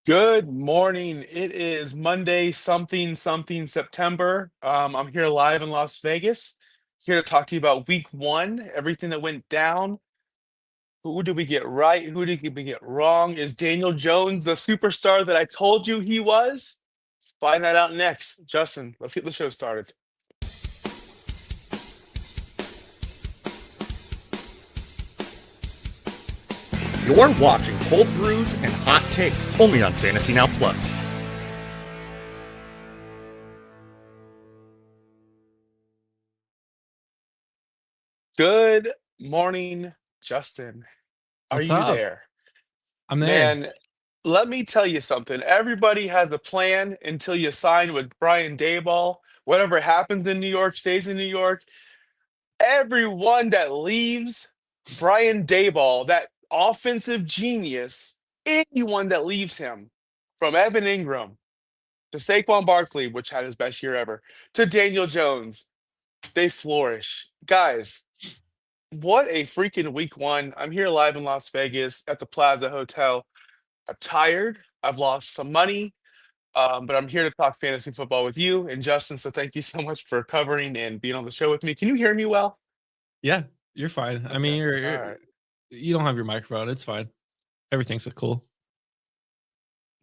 Good morning. It is Monday, something, something September. I'm here live in Las Vegas, here to talk to you about week one, everything that went down. Who did we get right? Who did we get wrong? Is Daniel Jones the superstar that I told you he was? Find that out next. Justin, let's get the show started. You're watching Cold Brews and Hot Takes, only on Fantasy Now Plus. Good morning, Justin. Are What's you up? there? I'm there. Man, let me tell you something. Everybody has a plan until you sign with Brian Daboll. Whatever happens in New York stays in New York. Everyone that leaves Brian Daboll, that offensive genius, anyone that leaves him, from Evan Ingram to Saquon Barkley, which had his best year ever, to Daniel Jones, they flourish. Guys, what a freaking week one. I'm here live in Las Vegas at the Plaza Hotel. I'm tired. I've lost some money, but I'm here to talk fantasy football with you and Justin. So thank you so much for covering and being on the show with me. Can you hear me well? Yeah, you're fine. I mean, Okay. you're, All you're right. you don't have your microphone. It's fine. Everything's cool.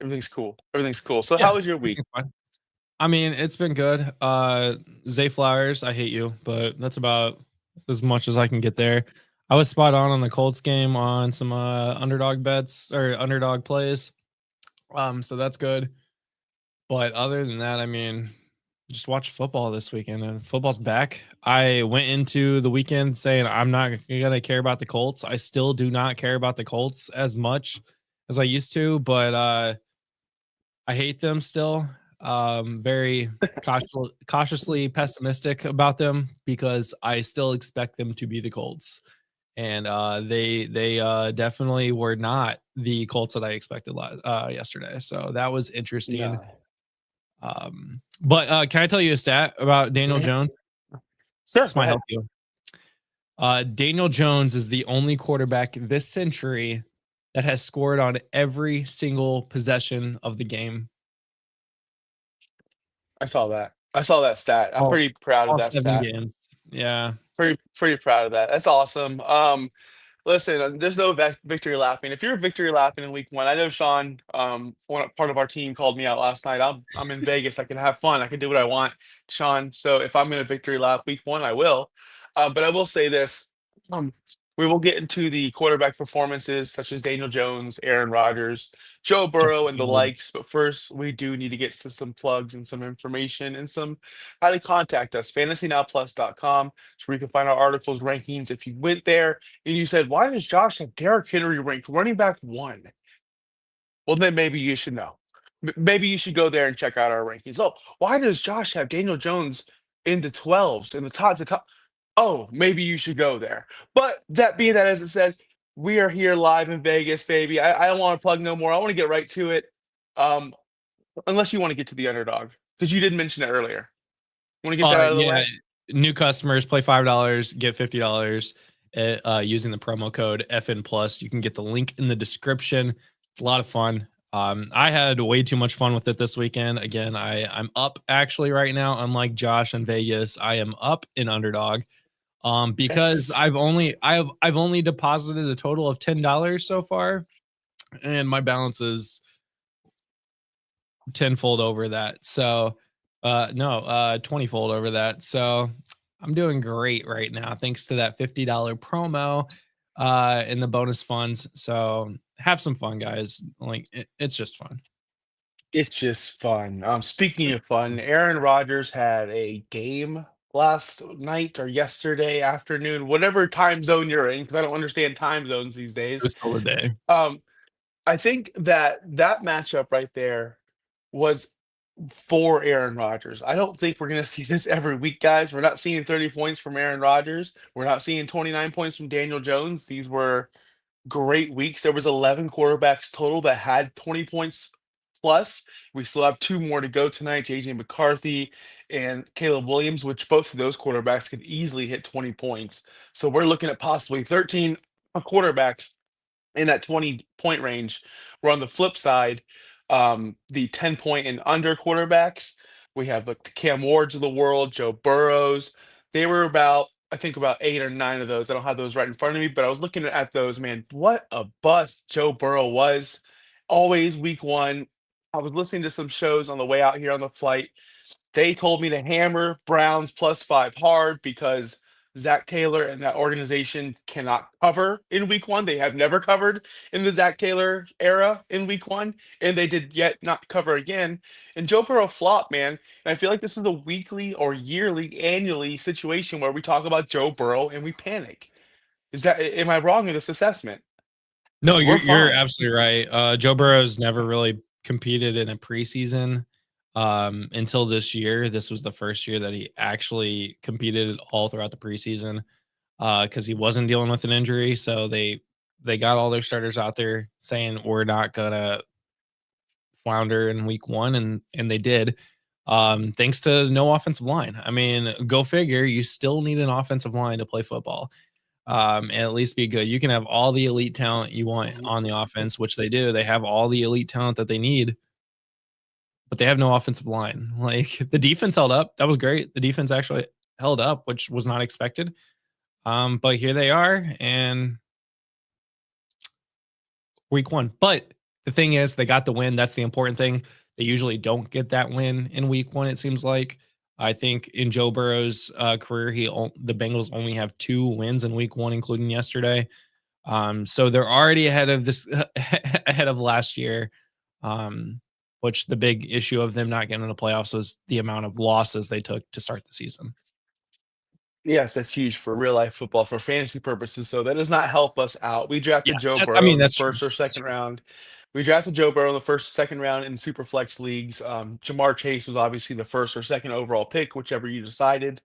Everything's cool. Everything's cool. So Yeah, how was your week? everything's fine. I mean, it's been good. Zay Flowers, I hate you, but that's about as much as I can get there. I was spot on the Colts game on some underdog bets or underdog plays. So that's good. But other than that, I mean, just watch football this weekend and football's back. I went into the weekend saying I'm not going to care about the Colts. I still do not care about the Colts as much as I used to, but I hate them still. Very cautiously pessimistic about them because I still expect them to be the Colts. And they definitely were not the Colts that I expected yesterday. So that was interesting. No. But can I tell you a stat about Daniel Mhm. Jones? Sure. This Go might ahead. help you. Daniel Jones is the only quarterback this century that has scored on every single possession of the game. I saw that. I saw that stat. I'm All, pretty proud of all that 7 stat. games. Yeah. Pretty proud of that. That's awesome. Listen, there's no victory lapping. If you're victory lapping in week one, I know Sean, part of our team called me out last night. I'm in Vegas. I can have fun. I can do what I want, Sean. So if I'm in a victory lap week one, I will. But I will say this. Um, we will get into the quarterback performances such as Daniel Jones, Aaron Rodgers, Joe Burrow, Justin and the Fields. likes. But first, we do need to get to some plugs and some information and some how to contact us. FantasyNowPlus.com, where you can find our articles, rankings. If you went there and you said, why does Josh have Derrick Henry ranked running back one? Well, then maybe you should know. Maybe you should go there and check out our rankings. Oh, why does Josh have Daniel Jones in the 12s, in the top? Oh, maybe you should go there. But that being that, as it said, we are here live in Vegas, baby. I don't want to plug no more. I want to get right to it. Um, unless you want to get to the underdog, because you did mention it earlier. Want to get that out of the Yeah, way? new customers play $5, get $50 using the promo code FN Plus. You can get the link in the description. It's a lot of fun. I had way too much fun with it this weekend. Again, I'm up actually right now. Unlike Josh in Vegas, I am up in underdog. Because That's I've only deposited a total of $10 so far, and my balance is tenfold over that. So, no, 20-fold over that. So I'm doing great right now, thanks to that $50 promo, in the bonus funds. So have some fun, guys. Like it's just fun. It's just fun. Speaking of fun, Aaron Rodgers had a game last night or yesterday afternoon, whatever time zone you're in, because I don't understand time zones these It days. was still a day. Um, I think that matchup right there was for Aaron Rodgers. I don't think we're going to see this every week, guys. We're not seeing 30 points from Aaron Rodgers. We're not seeing 29 points from Daniel Jones. These were great weeks. There was 11 quarterbacks total that had 20 points plus. We still have two more to go tonight, JJ McCarthy and Caleb Williams, which both of those quarterbacks could easily hit 20 points. So we're looking at possibly 13 quarterbacks in that 20-point range. We're on the flip side. the 10-point and under quarterbacks. We have like the Cam Wards of the world, Joe Burrows. They were about, I think, about 8 or 9 of those. I don't have those right in front of me, but I was looking at those, man. What a bust Joe Burrow was. Always week one. I was listening to some shows on the way out here on the flight. They told me to hammer Browns +5 hard because Zach Taylor and that organization cannot cover in week one. They have never covered in the Zach Taylor era in week one, and they did yet not cover again. And Joe Burrow flopped, man. And I feel like this is a weekly or yearly, annually situation where we talk about Joe Burrow and we panic. Am I wrong in this assessment? No, We're you're fine. absolutely right. Joe Burrow's never really competed in a preseason until this year. This was the first year that he actually competed all throughout the preseason because he wasn't dealing with an injury. So they got all their starters out there saying we're not gonna flounder in week one, and they did. Thanks to no offensive line. I mean, go figure. You still need an offensive line to play football, and at least be good. You can have all the elite talent you want on the offense, which they do. They have all the elite talent that they need, but they have no offensive line. Like the defense held up. That was great. The defense actually held up, which was not expected. But here they are, and week one. But the thing is, they got the win. That's the important thing. They usually don't get that win in week one, it seems like. I think in Joe Burrow's career, the Bengals only have 2 wins in week one, including yesterday. So they're already ahead of this, ahead of last year. Which the big issue of them not getting in the playoffs was the amount of losses they took to start the season. Yes, that's huge for real life football for fantasy purposes. So that does not help us out. We Yeah, drafted Joe I Burrow mean in the that's true. first or That's second true. round. We drafted Joe Burrow in the first, second round in super flex leagues. Jamar Chase was obviously the first or second overall pick, whichever you decided.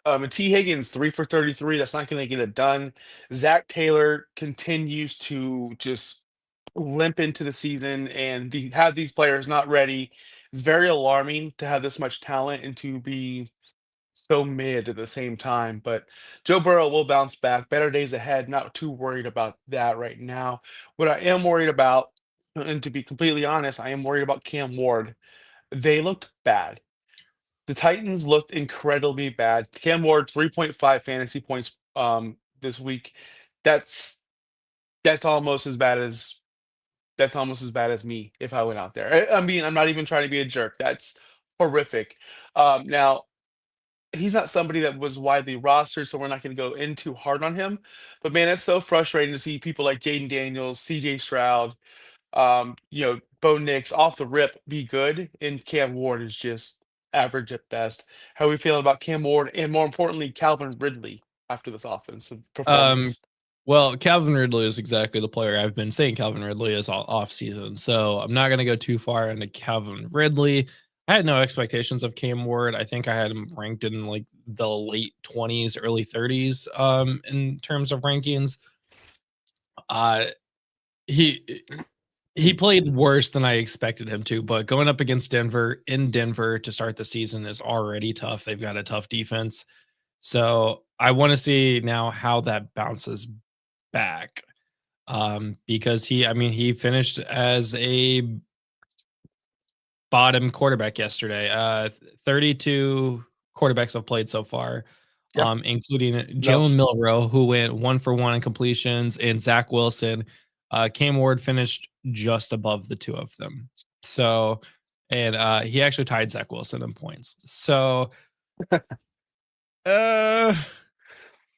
And T. Higgins, 3 for 33. That's not going to get it done. Zach Taylor continues to just limp into the season and have these players not ready. It's very alarming to have this much talent and to be so mid at the same time. But Joe Burrow will bounce back. Better days ahead. Not too worried about that right now. What I am worried about, and to be completely honest, I am worried about Cam Ward. They looked bad. The Titans looked incredibly bad. Cam Ward, 3.5 fantasy points this week. That's that's almost as bad as that's almost as bad as me if I went out there. I mean, I'm not even trying to be a jerk. That's horrific. Now he's not somebody that was widely rostered, so we're not going to go in too hard on him. But man, it's so frustrating to see people like Jaden Daniels, CJ Stroud, Bo Nix off the rip be good, and Cam Ward is just average at best. How are we feeling about Cam Ward and more importantly, Calvin Ridley after this offensive Um, performance? well, Calvin Ridley is exactly the player I've been saying Calvin Ridley is all off season. So I'm not going to go too far into Calvin Ridley. I had no expectations of Cam Ward. I think I had him ranked in like the late 20s, early 30s in terms of rankings. Uh he he played worse than I expected him to, but going up against Denver in Denver to start the season is already tough. They've got a tough defense. So I want to see now how that bounces back. Because he finished as a bottom quarterback yesterday. 32 quarterbacks have played so far, Yep. including No. Jalen Milrow, who went 1 for 1 in completions, and Zach Wilson. Cam Ward finished just above the two of them. So, and he actually tied Zach Wilson in points. So, uh,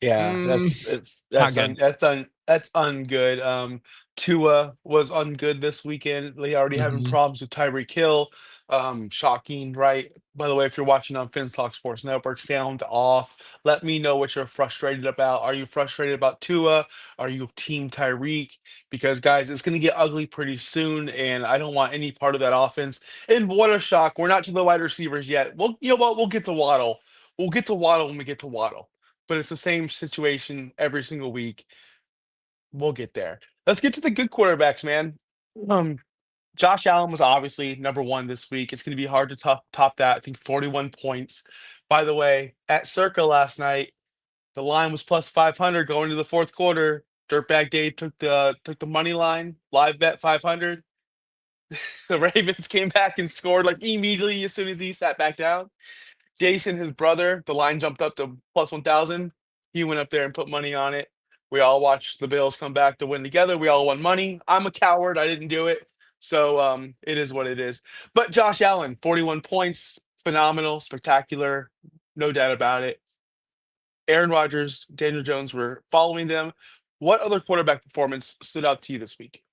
Yeah, mm, not good. that's ungood. Tua was ungood this weekend. They already having Mhm. problems with Tyreek Hill. Shocking, right? By the way, if you're watching on Finstock Sports Network, sound off. Let me know what you're frustrated about. Are you frustrated about Tua? Are you Team Tyreek? Because guys, it's gonna get ugly pretty soon, and I don't want any part of that offense. And what a shock! We're not to the wide receivers yet. Well, you know what? We'll get to Waddle. We'll get to Waddle when we get to Waddle, but it's the same situation every single week. We'll get there. Let's get to the good quarterbacks, man. Um, Josh Allen was obviously number one this week. It's going to be hard to top that. I think 41 points. By the way, at Circa last night, the line was plus 500 going to the fourth quarter. Dirtbag Dave took the money line, live bet 500. The Ravens came back and scored like immediately as soon as he sat back down. Jason, his brother, the line jumped up to plus 1,000. He went up there and put money on it. We all watched the Bills come back to win together. We all won money. I'm a coward. I didn't do it. So it is what it is. But Josh Allen, 41 points, phenomenal, spectacular, no doubt about it. Aaron Rodgers, Daniel Jones were following them. What other quarterback performance stood out to you this week?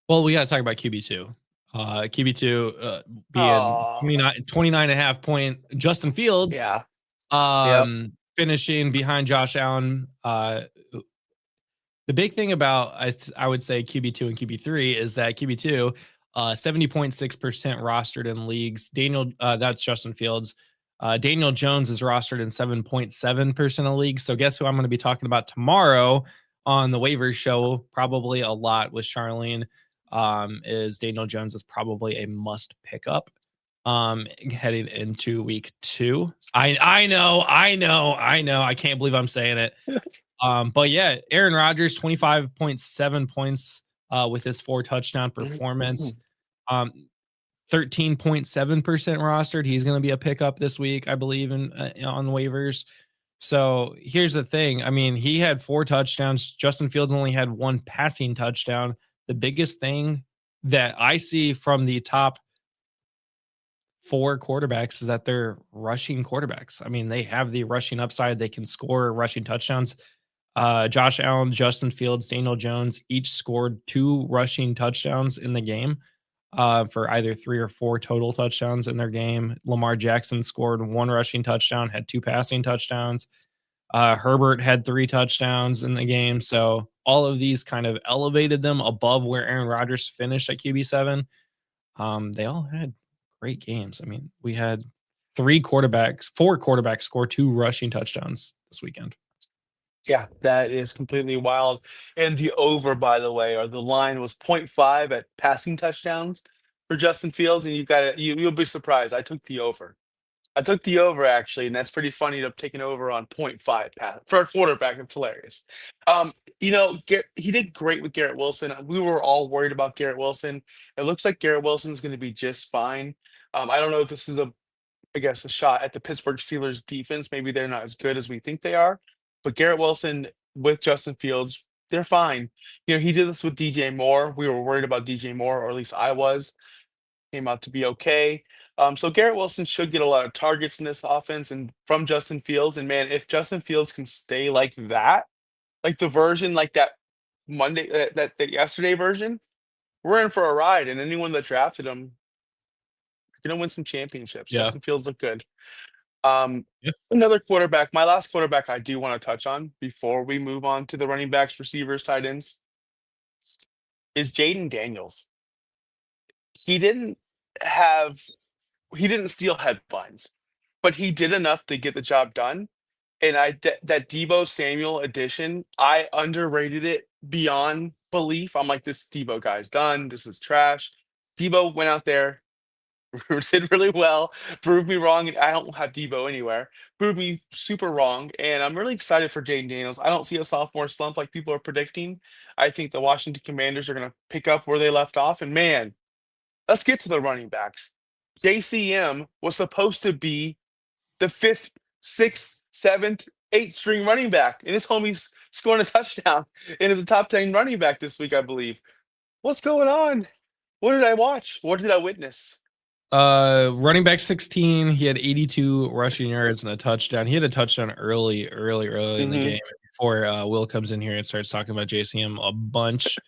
Well, we got to talk about QB2. QB2 being Oh, 29.5 point Justin Fields, yeah. Yep. finishing behind Josh Allen. The big thing about I would say QB2 and QB3 is that QB2, 70.6% rostered in leagues. That's Justin Fields. Daniel Jones is rostered in 7.7% of leagues. So guess who I'm going to be talking about tomorrow on the waivers show? Probably a lot with Charlene. Is Daniel Jones is probably a must pick up heading into week 2. I know. I can't believe I'm saying it. But yeah, Aaron Rodgers, 25.7 points with his 4 touchdown performance. 13.7% rostered. He's going to be a pickup this week, I believe, in on waivers. So here's the thing. I mean, he had 4 touchdowns. Justin Fields only had 1 passing touchdown. The biggest thing that I see from the top 4 quarterbacks is that they're rushing quarterbacks. I mean, they have the rushing upside. They can score rushing touchdowns. Josh Allen, Justin Fields, Daniel Jones each scored 2 rushing touchdowns in the game for either 3 or 4 total touchdowns in their game. Lamar Jackson scored 1 rushing touchdown, had 2 passing touchdowns. Herbert had 3 touchdowns in the game. So all of these kind of elevated them above where Aaron Rodgers finished at QB7. They all had great games. I mean, we had 4 quarterbacks score 2 rushing touchdowns this weekend. Yeah, that is completely wild. And the over, by the way, or the line was point 0.5 at passing touchdowns for Justin Fields, and you'll be surprised. I took the over. I took the over actually, and that's pretty funny to take an over on point 0.5 pass for a quarterback. It's hilarious. He did great with Garrett Wilson. We were all worried about Garrett Wilson. It looks like Garrett Wilson's going to be just fine. I don't know if this is I guess, a shot at the Pittsburgh Steelers defense. Maybe they're not as good as we think they are. But Garrett Wilson with Justin Fields, they're fine. He did this with DJ Moore. We were worried about DJ Moore, or at least I was. Came out to be okay. So Garrett Wilson should get a lot of targets in this offense and from Justin Fields. And man, if Justin Fields can stay like that, like the version like that Monday, that yesterday version, we're in for a ride. And anyone that drafted him, gonna win some championships. Yeah. Justin Fields look good. Yeah. Another quarterback, my last quarterback I do want to touch on before we move on to the running backs, receivers, tight ends, is Jaden Daniels. He didn't have he didn't steal headlines, but he did enough to get the job done. And that Debo Samuel addition, I underrated it beyond belief. I'm like, this Debo guy's done. This is trash. Debo went out there, did really well, proved me wrong. I don't have Debo anywhere. Proved me super wrong, and I'm really excited for Jaden Daniels. I don't see a sophomore slump like people are predicting. I think the Washington Commanders are going to pick up where they left off. And man, let's get to the running backs. JCM was supposed to be the 5th, 6th, 7th, 8th string running back, and this homie's scoring a touchdown and is a top 10 running back this week, I believe. What's going on? What did I watch? What did I witness? Running back 16, he had 82 rushing yards and a touchdown. He had a touchdown early in the game before Will comes in here and starts talking about JCM a bunch.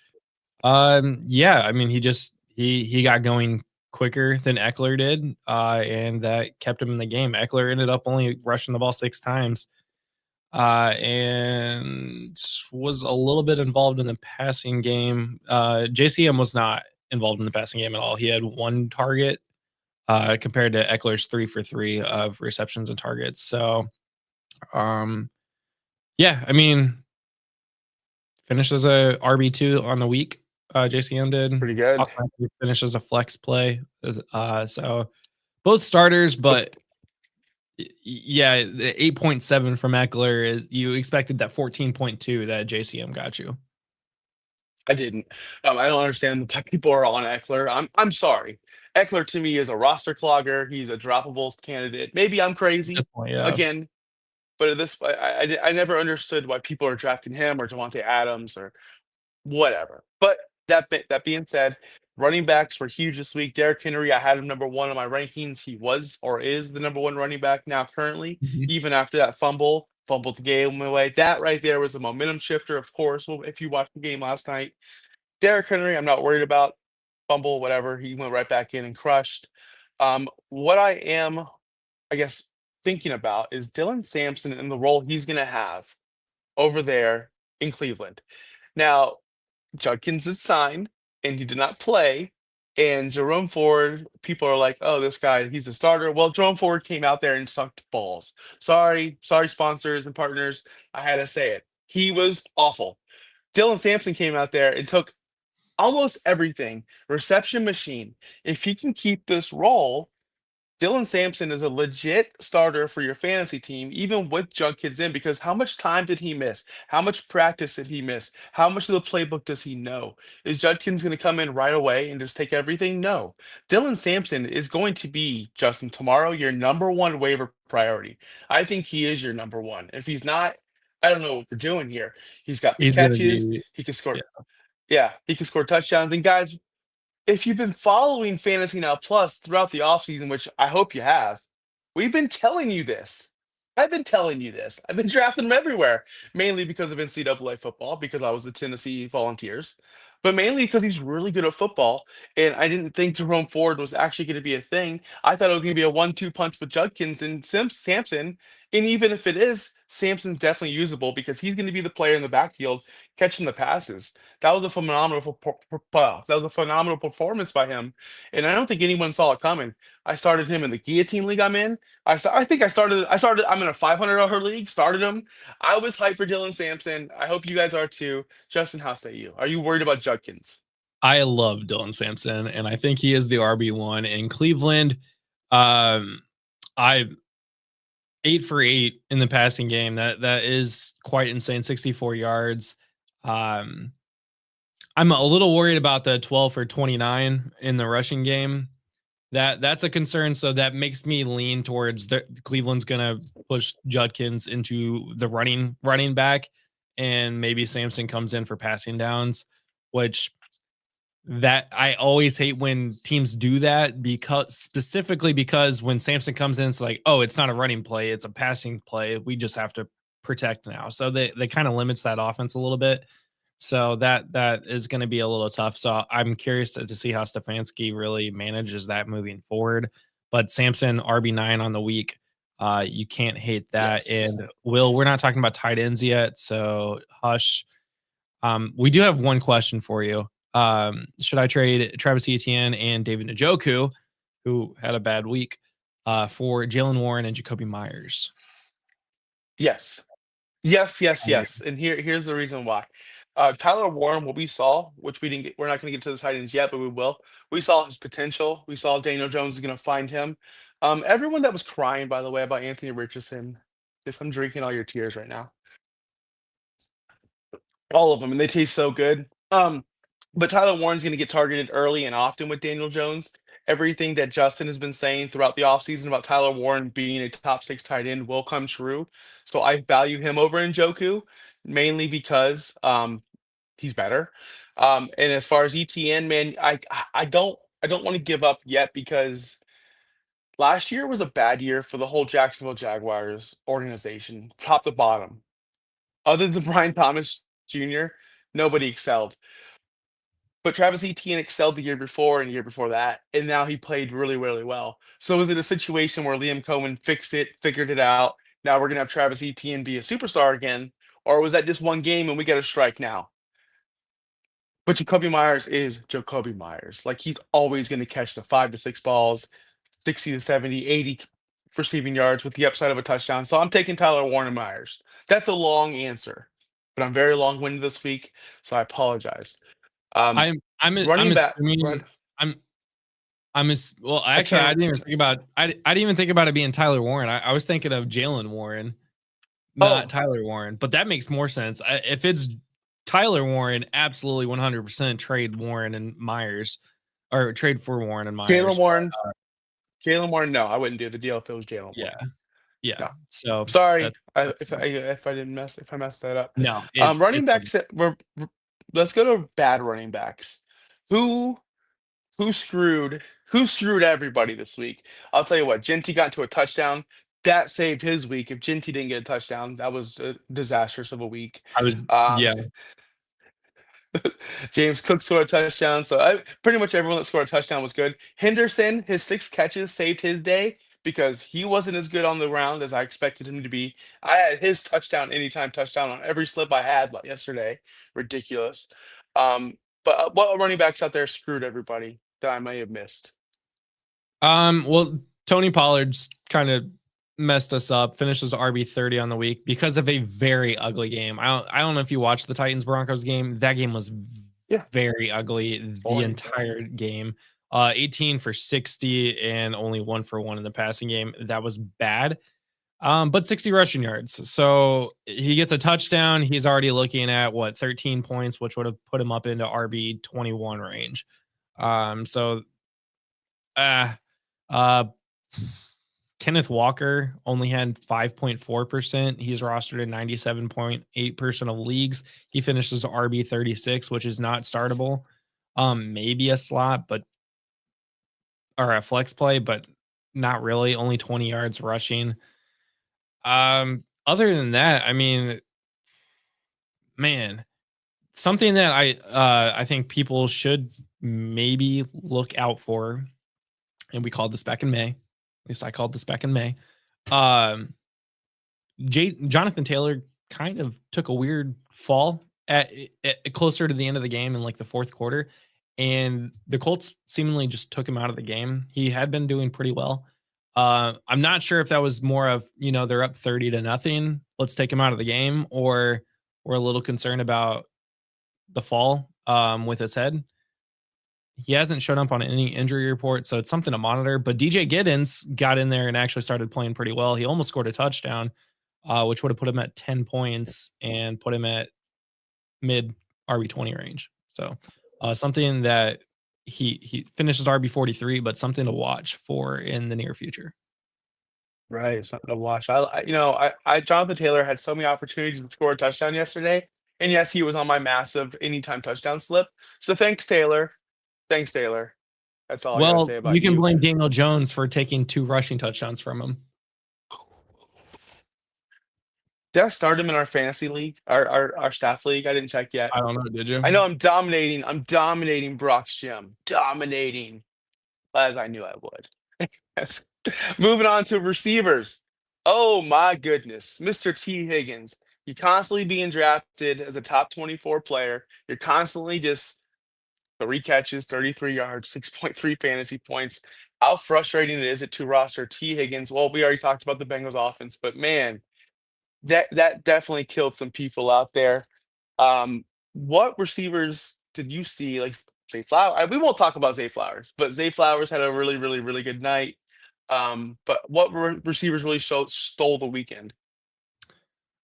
Yeah, I mean, he got going quicker than Eckler did, and that kept him in the game. Eckler ended up only rushing the ball 6 times, and was a little bit involved in the passing game. JCM was not involved in the passing game at all. He had 1 target compared to Eckler's 3 for 3 of receptions and targets. So, yeah, I mean, finished as a RB2 on the week. JCM did Pretty good. Finished as a flex play. So both starters, but yeah, the 8.7 from Eckler is you expected that 14.2 that JCM got you. I didn't. I don't understand why people are on Eckler. I'm sorry. Eckler to me is a roster clogger. He's a droppable candidate. Maybe I'm At this crazy point, yeah. again, but at this, I never understood why people are drafting him or Devontae Adams or whatever. But that being said, running backs were huge this week. Derrick Henry, I had him number one on my rankings. He was or is the number one running back now currently, Mhm. even after that fumbled the game away. That right there was a momentum shifter, of course. Well, if you watched the game last night, Derrick Henry, I'm not worried about. Fumble, whatever. He went right back in and crushed. What I am, I guess, thinking about is Dylan Sampson and the role he's going to have over there in Cleveland. Now, Judkins is signed and he did not play. And Jerome Ford, people are like, oh, this guy, he's a starter. Well, Jerome Ford came out there and sucked balls. Sorry, sponsors and partners. I had to say it. He was awful. Dylan Sampson came out there and took almost everything. Reception machine. If he can keep this role, Dylan Sampson is a legit starter for your fantasy team, even with Judkins in, because how much time did he miss? How much practice did he miss? How much of the playbook does he know? Is Judkins going to come in right away and just take everything? No. Dylan Sampson is going to be, Justin, tomorrow, your number one waiver priority. I think he is your number one. If he's not, I don't know what we're doing here. He's got the He's gonna catches. be, He can score. yeah. Yeah, he can score touchdowns. And guys, if you've been following Fantasy Now Plus throughout the offseason, which I hope you have, we've been telling you this. I've been telling you this. I've been drafting him everywhere, mainly because of NCAA football, because I was the Tennessee Volunteers, but mainly because he's really good at football. And I didn't think Jerome Ford was actually going to be a thing. I thought it was going to be a 1-2 punch with Judkins and Sampson. And even if it is, Sampson's definitely usable because he's going to be the player in the backfield catching the passes. That was a that was a phenomenal performance by him, and I don't think anyone saw it coming. I started him in the guillotine league I'm in. I think I started. I'm in a $500 league. Started him. I was hyped for Dylan Sampson. I hope you guys are too. Justin, how say you? Are you worried about Judkins? I love Dylan Sampson, and I think he is the RB1 in Cleveland. I 8 for 8 in the passing game. That is quite insane. 64 yards. Um, I'm a little worried about the 12 for 29 in the rushing game. That's a concern. So that makes me lean towards Cleveland's gonna push Judkins into the running back, and maybe Sampson comes in for passing downs, which that I always hate when teams do that because when Sampson comes in, it's like, oh, it's not a running play, it's a passing play. We just have to protect now. So they kind of limits that offense a little bit. So that is going to be a little tough. So I'm curious to see how Stefanski really manages that moving forward. But Sampson RB9 on the week, you can't hate that. Yes. And Will, we're not talking about tight ends yet, so hush. We do have one question for you. Should I trade Travis Etienne and David Njoku, who had a bad week, for Jalen Warren and Jacoby Myers? Yes. Yes, yes, I yes. And here's the reason why. Tyler Warren, what we saw, which we didn't get, we're not going to get to the tight ends yet, but we will. We saw his potential. We saw Daniel Jones is going to find him. Everyone that was crying, by the way, about Anthony Richardson, just I'm drinking all your tears right now. All of them, and they taste so good. But Tyler Warren's going to get targeted early and often with Daniel Jones. Everything that Justin has been saying throughout the offseason about Tyler Warren being a top six tight end will come true. So I value him over Njoku, mainly because he's better. And as far as ETN, man, I don't want to give up yet because last year was a bad year for the whole Jacksonville Jaguars organization, top to bottom. Other than Brian Thomas Jr., nobody excelled. But Travis Etienne excelled the year before and the year before that, and now he played really, really well. So is it a situation where Liam Cohen fixed it, figured it out? Now we're gonna have Travis Etienne be a superstar again, or was that just one game and we got to strike now? But Jacoby Myers is Jacoby Myers. Like he's always going to catch the 5 to 6 balls, 60 to 70, 80 receiving yards with the upside of a touchdown. So I'm taking Tyler Warren Myers. That's a long answer, but I'm very long winded this week, so I apologize. Um, I'm running back, assuming run, I'm well, I actually, can't. I didn't even think about it being Tyler Warren. I was thinking of Jalen Warren, not Oh, Tyler Warren, but that makes more sense. If it's Tyler Warren, absolutely 100% trade Warren and Myers, or trade for Warren and Jalen Myers. Warren. Jalen Warren, no, I wouldn't do the deal if it was Jalen Yeah, Warren. yeah. No. So Sorry, that's if I messed that up. no, Running it's backs that let's go to bad running backs. Who who screwed who screwed everybody this week? I'll tell you what, Genty got into a touchdown. That saved his week. If Genty didn't get a touchdown, that was disastrous of a week. I was Um, yeah. James Cook scored a touchdown, so pretty much everyone that scored a touchdown was good. Henderson, his 6 catches saved his day because he wasn't as good on the ground as I expected him to be. I had his touchdown, anytime touchdown on every slip I had yesterday. Ridiculous. But what running backs out there screwed everybody that I may have missed? Well, Tony Pollard's kind of messed us up. Finishes RB30 on the week because of a very ugly game. I don't know if you watched the Titans Broncos game. That game was Yeah. very ugly the Boring. entire game. 18 for 60 and only 1 for 1 in the passing game. That was bad. But 60 rushing yards. So he gets a touchdown. He's already looking at 13 points, which would have put him up into RB 21 range. So uh Kenneth Walker only had 5.4%. He's rostered in 97.8% of leagues. He finishes RB 36, which is not startable. Maybe a slot, but or a flex play, but not really. Only 20 yards rushing. Other than that, I mean, man, something that I think people should maybe look out for, and we called this back in May. At least I called this back in May. Jonathan Taylor kind of took a weird fall at closer to the end of the game in like the fourth quarter, and the Colts seemingly just took him out of the game. He had been doing pretty well. I'm not sure if that was more of, they're up 30-0, let's take him out of the game, or we're a little concerned about the fall with his head. He hasn't shown up on any injury report, so it's something to monitor. But DJ Giddens got in there and actually started playing pretty well. He almost scored a touchdown, which would have put him at 10 points and put him at mid RB20 range. So something that he finishes RB43, but something to watch for in the near future. Right, something to watch. Jonathan Taylor had so many opportunities to score a touchdown yesterday, and yes, he was on my massive anytime touchdown slip. So thanks, Taylor. Thanks, Taylor. That's all I gotta Well, say about you can you. blame Daniel Jones for taking 2 rushing touchdowns from him. Did I start him in our fantasy league, our staff league? I didn't check yet. I don't know. Did you? I know I'm dominating. I'm dominating Brock's gym. Dominating, as I knew I would. Yes. Moving on to receivers. Oh my goodness, Mr. T. Higgins. You're constantly being drafted as a top 24 player. You're constantly just 3 catches, 33 yards, 6.3 fantasy points. How frustrating is it to roster T. Higgins? Well, we already talked about the Bengals offense, but man, that definitely killed some people out there. What receivers did you see? Like Zay Flowers. We won't talk about Zay Flowers, but Zay Flowers had a really, really, really good night. But what receivers really stole the weekend?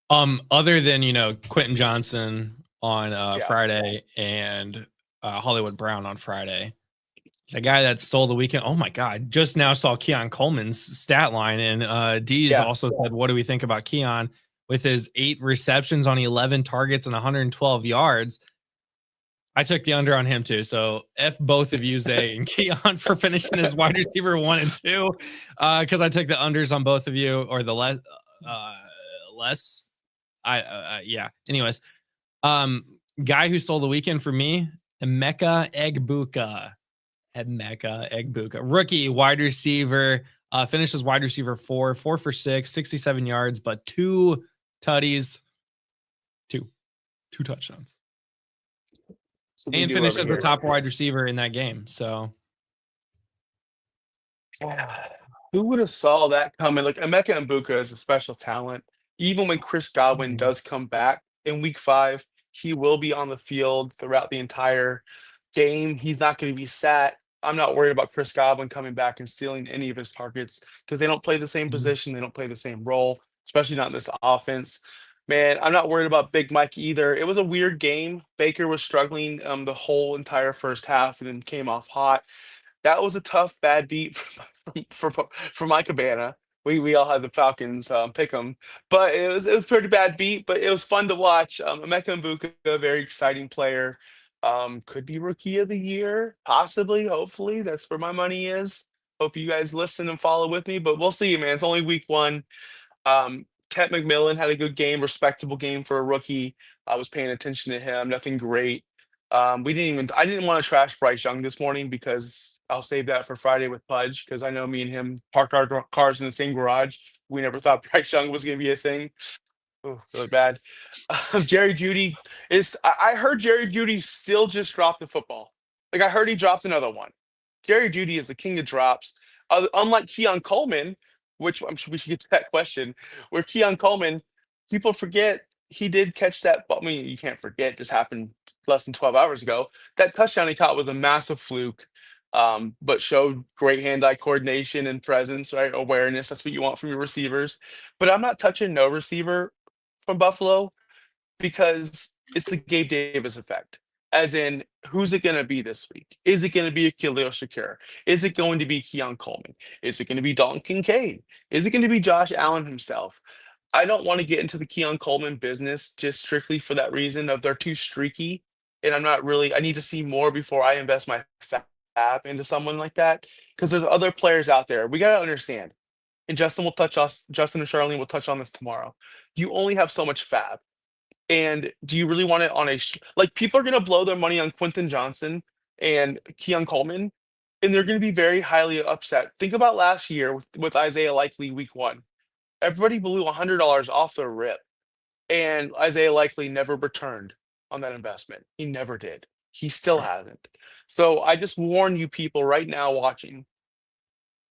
Other than Quentin Johnson on Yeah. Friday and Hollywood Brown on Friday, the guy that stole the weekend. Oh my God! Just now saw Keon Coleman's stat line, and Dees also said, "What do we think about Keon with his 8 receptions on 11 targets and 112 yards?" I took the under on him too. So F both of you, Zay and Keon, for finishing as wide receiver 1 and 2, because I took the unders on both of you, or the less. Yeah. Anyways, guy who stole the weekend for me, Emeka Egbuka, rookie wide receiver, finishes wide receiver 4 for 6, 67 yards, but 2 tutties, two touchdowns, and finishes the top wide receiver in that game. So who would have saw that coming? Like Emeka Egbuka is a special talent. Even when Chris Godwin does come back in week 5, he will be on the field throughout the entire game. He's not going to be sat. I'm not worried about Chris Godwin coming back and stealing any of his targets because they don't play the same position. They don't play the same role, especially not in this offense. Man, I'm not worried about Big Mike either. It was a weird game. Baker was struggling the whole entire first half and then came off hot. That was a tough, bad beat for my cabana. We all had the Falcons pick them, but it was a pretty bad beat. But it was fun to watch. Emeka Mbuka, a very exciting player, could be rookie of the year, possibly, hopefully. That's where my money is. Hope you guys listen and follow with me, but we'll see, man. It's only week one. Ted McMillan had a good game, respectable game for a rookie. I was paying attention to him. Nothing great. We didn't even. I didn't want to trash Bryce Young this morning because I'll save that for Friday with Pudge because I know me and him park our cars in the same garage. We never thought Bryce Young was going to be a thing. Oh, really bad. Jerry Judy is. I heard Jerry Judy still just dropped the football. Like I heard he dropped another one. Jerry Judy is the king of drops. Unlike Keon Coleman, which I'm sure we should get to that question, where Keon Coleman, people forget he did catch that. I mean, you can't forget. This happened less than 12 hours ago. That touchdown he caught was a massive fluke, but showed great hand-eye coordination and presence, right? Awareness. That's what you want from your receivers. But I'm not touching no receiver from Buffalo because it's the Gabe Davis effect. As in, who's it going to be this week? Is it going to be Khalil Shakir? Is it going to be Keon Coleman? Is it going to be Dalton Kincaid? Is it going to be Josh Allen himself? I don't want to get into the Keon Coleman business just strictly for that reason of they're too streaky, and I'm not really. I need to see more before I invest my fab into someone like that because there's other players out there. We got to understand, and Justin will touch us. Justin and Charlene will touch on this tomorrow. You only have so much fab. And do you really want it on like people are going to blow their money on Quentin Johnson and Keon Coleman, and they're going to be very highly upset. Think about last year with Isaiah Likely week one. Everybody blew $100 off the rip, and Isaiah Likely never returned on that investment. He never did. He still hasn't. So I just warn you people right now watching,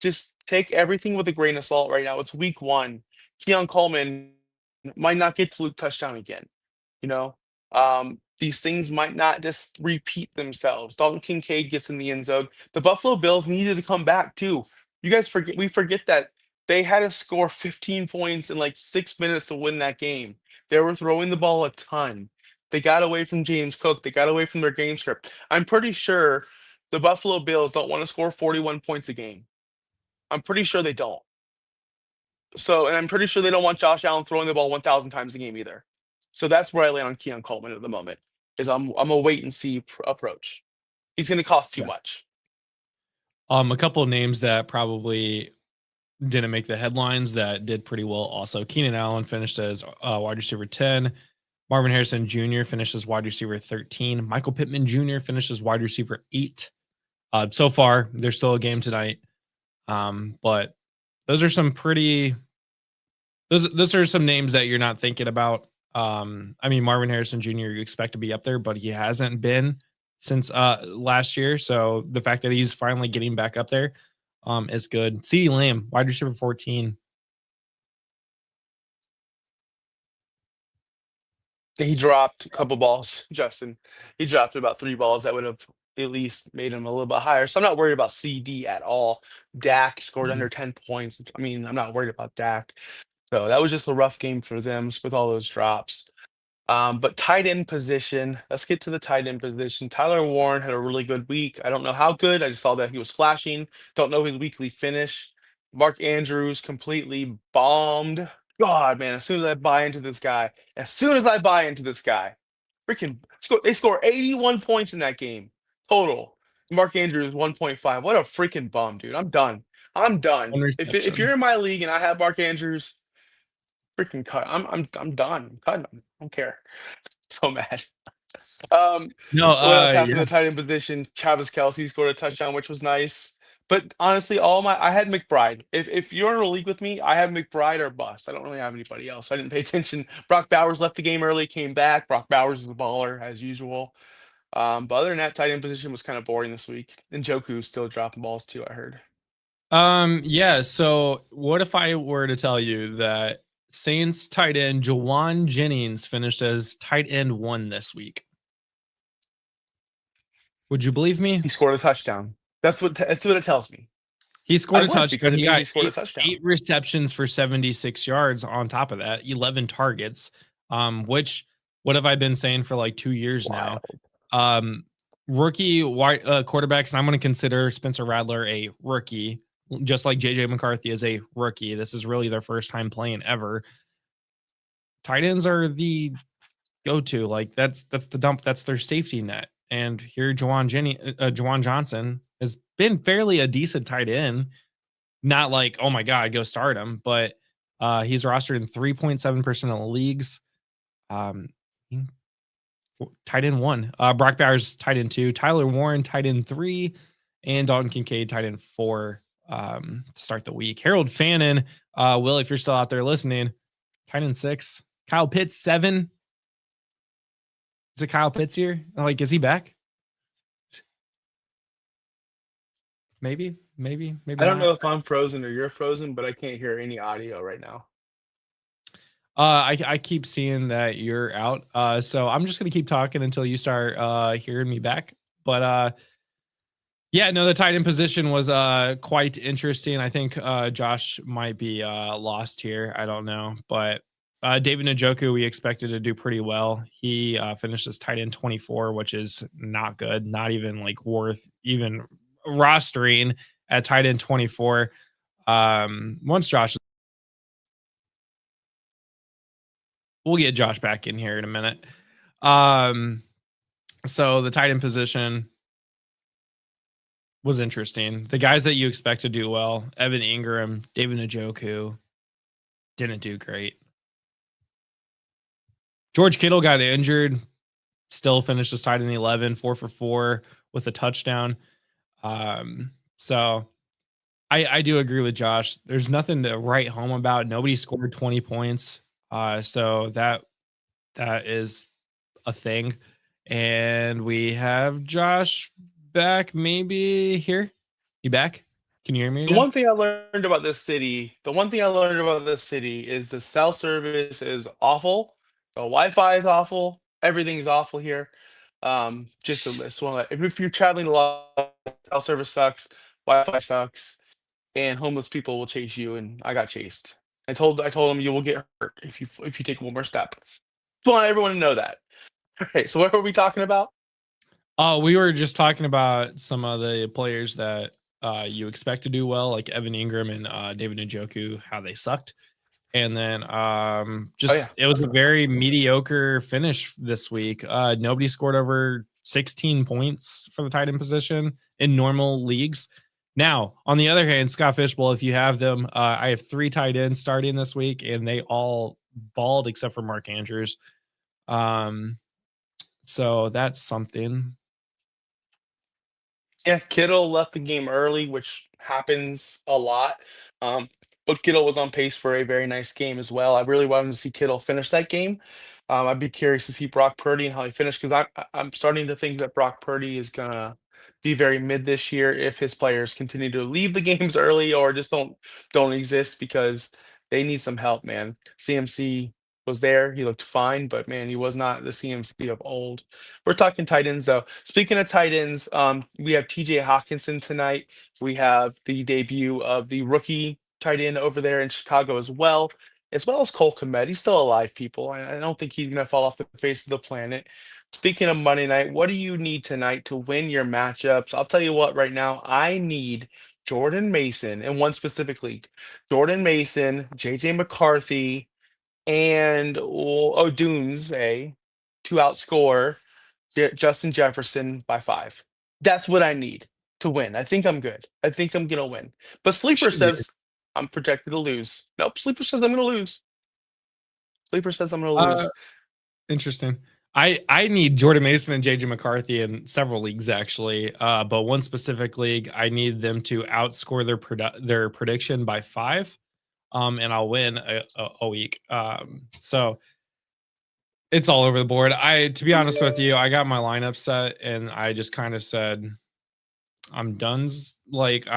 just take everything with a grain of salt right now. It's week one. Keon Coleman might not get fluke touchdown again. You know, these things might not just repeat themselves. Dalton Kincaid gets in the end zone. The Buffalo Bills needed to come back too. You guys forget we forget that they had to score 15 points in like 6 minutes to win that game. They were throwing the ball a ton. They got away from James Cook. They got away from their game script. I'm pretty sure the Buffalo Bills don't want to score 41 points a game. I'm pretty sure they don't. So, and I'm pretty sure they don't want Josh Allen throwing the ball 1,000 times a game either. So that's where I land on Keon Coleman at the moment. Is I'm a wait and see approach. He's going to cost too Yeah. much. A couple of names that probably didn't make the headlines that did pretty well. Also, Keenan Allen finished as wide receiver 10. Marvin Harrison Jr. finished as wide receiver 13. Michael Pittman Jr. finished as wide receiver 8. So far, there's still a game tonight. But those are some pretty. Those are some names that you're not thinking about. I mean, Marvin Harrison Jr. you expect to be up there, but he hasn't been since last year. So the fact that he's finally getting back up there is good. CeeDee Lamb, wide receiver 14. He dropped a couple balls, Justin. He dropped about 3 balls that would have at least made him a little bit higher. So I'm not worried about CD at all. Dak scored under 10 points. I mean, I'm not worried about Dak. So that was just a rough game for them with all those drops. But tight end position, let's get to the tight end position. Tyler Warren had a really good week. I don't know how good. I just saw that he was flashing. Don't know his weekly finish. Mark Andrews completely bombed. God, man, as soon as I buy into this guy, freaking they score 81 points in that game total. Mark Andrews 1.5. What a freaking bum, dude. I'm done. I'm done. One If you're reception. in my league and I have Mark Andrews, freaking cut. I'm done. I'm cutting him. I don't care. So mad. Um, No, what else happened yeah. in the tight end position? Travis Kelsey scored a touchdown, which was nice. But honestly, I had McBride. If you're in a league with me, I have McBride or bust. I don't really have anybody else. I didn't pay attention. Brock Bowers left the game early, came back. Brock Bowers is a baller as usual. But other than that, tight end position was kind of boring this week. And Joku's still dropping balls too, I heard. Yeah. So what if I were to tell you that Saints tight end Jawan Jennings finished as tight end 1 this week? Would you believe me? He scored a touchdown. That's what it tells me. He scored I a would because touchdown. it He means got he scored a touchdown. eight receptions for 76 yards on top of that, 11 targets. Which what have I been saying for like 2 years now? Wild. Rookie quarterbacks, and I'm going to consider Spencer Rattler a rookie, just like JJ McCarthy is a rookie. This is really their first time playing ever. Tight ends are the go-to. Like that's the dump. That's their safety net. And here, Juwan Johnson has been fairly a decent tight end. Not like, oh my god, go start him, but he's rostered in 3.7% of the leagues. Um, tight end 1. Brock Bowers, tight end 2. Tyler Warren, tight end 3. And Dalton Kincaid, tight end 4 to start the week. Harold Fannin, Will, if you're still out there listening, tight end 6. Kyle Pitts, 7. Is it Kyle Pitts here? Like, is he back? Maybe I don't not. know if I'm frozen or you're frozen, but I can't hear any audio right now. I keep seeing that you're out. So I'm just gonna keep talking until you start hearing me back. But yeah, no, the tight end position was quite interesting. I think Josh might be lost here. I don't know, but David Njoku we expected to do pretty well. He finished as tight end 24, which is not good, not even like worth even rostering at tight end 24. Once Josh, we'll get Josh back in here in a minute. So the tight end position was interesting. The guys that you expect to do well, Evan Ingram, David Njoku, didn't do great. George Kittle got injured, still finished as tight end 11, 4 for 4 with a touchdown. So I do agree with Josh. There's nothing to write home about. Nobody scored 20 points. So that is a thing. And we have Josh back maybe here. You back? Can you hear me The again? one thing I learned about this city is the cell service is awful. The Wi-Fi is awful. Everything's awful here. Just a list. One, if you're traveling a lot, cell service sucks, Wi-Fi sucks, and homeless people will chase you. And I got chased. I told them you will get hurt if you take one more step. Just want everyone to know that. Okay, so what were we talking about? Oh, we were just talking about some of the players that you expect to do well, like Evan Ingram and David Njoku, how they sucked. And then Oh just yeah, it was a very mediocre finish this week. Nobody scored over 16 points for the tight end position in normal leagues. Now, on the other hand, Scott Fishbowl, if you have them, I have 3 tight ends starting this week, and they all balled except for Mark Andrews. So that's something. yeah. Kittle left the game early, which happens a lot. Um, but Kittle was on pace for a very nice game as well. I really wanted to see Kittle finish that game. I'd be curious to see Brock Purdy and how he finished because I'm starting to think that Brock Purdy is gonna be very mid this year if his players continue to leave the games early or just don't exist because they need some help, man. CMC was there, he looked fine, but man, he was not the CMC of old. We're talking tight ends though. Speaking of tight ends, we have TJ Hawkinson tonight. We have the debut of the rookie tight end over there in Chicago as well as Cole Kmet. He's still alive, people. I don't think he's gonna fall off the face of the planet. Speaking of Monday night, what do you need tonight to win your matchups? I'll tell you what, right now, I need Jordan Mason in one specific league. Jordan Mason, JJ McCarthy, and Odunze to outscore Justin Jefferson by 5. That's what I need to win. I think I'm good. I think I'm gonna win. But Sleeper Should be. says I'm projected to lose. Nope, Sleeper says I'm gonna lose. Sleeper says I'm gonna Uh, lose. Interesting. I need Jordan Mason and JJ McCarthy in several leagues actually, but one specific league I need them to outscore their prediction by 5, and I'll win a week. So it's all over the board. To be honest with you, I got my lineup set and I just kind of said I'm done. Like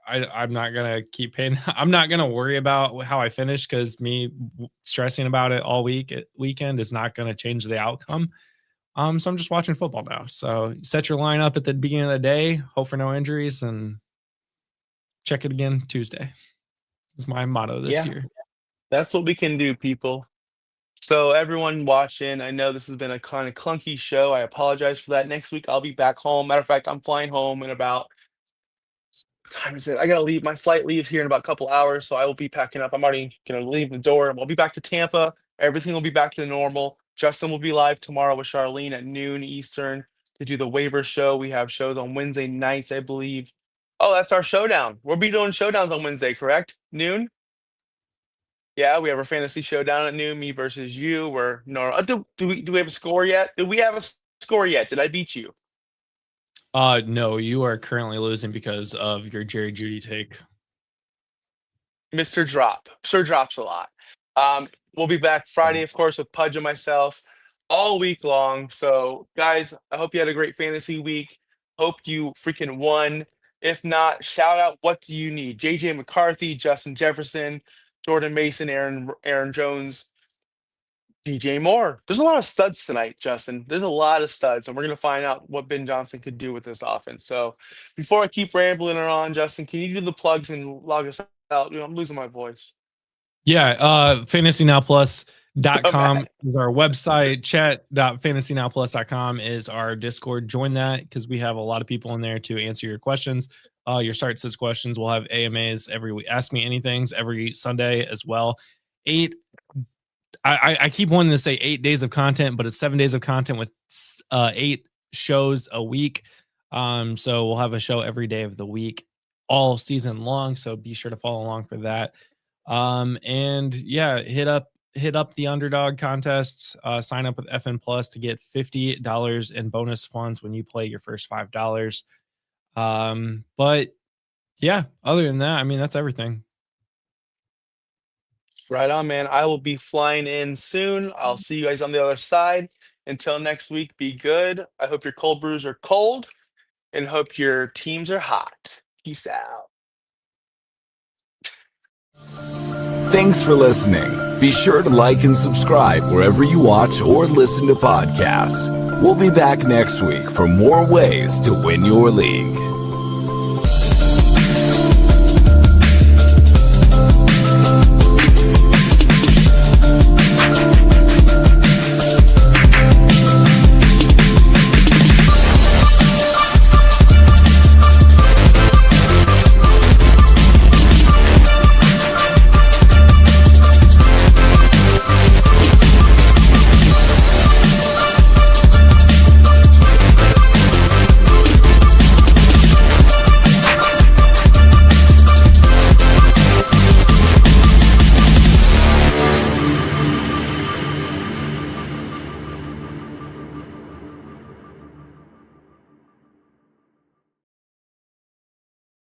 I'm not gonna keep paying. I'm not gonna worry about how I finish because me stressing about it all weekend is not gonna change the outcome. So I'm just watching football now. So set your lineup at the beginning of the day, hope for no injuries, and check it again Tuesday. This is my motto this Yeah, year. that's what we can do, people. So everyone watching, I know this has been a kind of clunky show. I apologize for that. Next week I'll be back home. Matter of fact, I'm flying home in about what time is it? I gotta leave. My flight leaves here in about a couple hours, so I will be packing up. I'm already gonna leave the door. I'll be back to Tampa. Everything will be back to normal. Justin will be live tomorrow with Charlene at noon Eastern to do the waiver show. We have shows on Wednesday nights, I believe. Oh, that's our showdown. We'll be doing showdowns on Wednesday, correct? Noon? Yeah, we have our fantasy showdown at noon, me versus you. We're no, do we have a score yet? Do we have a score yet? Did I beat you? No, you are currently losing because of your Jerry Judy take. Mr. Drop. Sir drops a lot. We'll be back Friday, of course, with Pudge and myself all week long. So, guys, I hope you had a great fantasy week. Hope you freaking won. If not, shout out what do you need? JJ McCarthy, Justin Jefferson, Jordan Mason, Aaron Jones, DJ Moore. There's a lot of studs tonight, Justin. There's a lot of studs, and we're gonna find out what Ben Johnson could do with this offense. So, before I keep rambling on, Justin, can you do the plugs and log us out? Dude, I'm losing my voice. Yeah, fantasynowplus.com Okay. is our website. Chat.fantasynowplus.com is our Discord. Join that because we have a lot of people in there to answer your questions. Your start sits questions. We'll have AMAs every week. Ask me anythings every Sunday as well. I keep wanting to say 8 days of content, but it's 7 days of content with 8 shows a week. So we'll have a show every day of the week all season long. So be sure to follow along for that. And yeah, hit up the underdog contests, sign up with FN Plus to get $50 in bonus funds when you play your first $5. But yeah, other than that, I mean, that's everything. Right on, man. I will be flying in soon. I'll see you guys on the other side. Until next week, be good. I hope your cold brews are cold and hope your teams are hot. Peace out. Thanks for listening. Be sure to like and subscribe wherever you watch or listen to podcasts. We'll be back next week for more ways to win your league.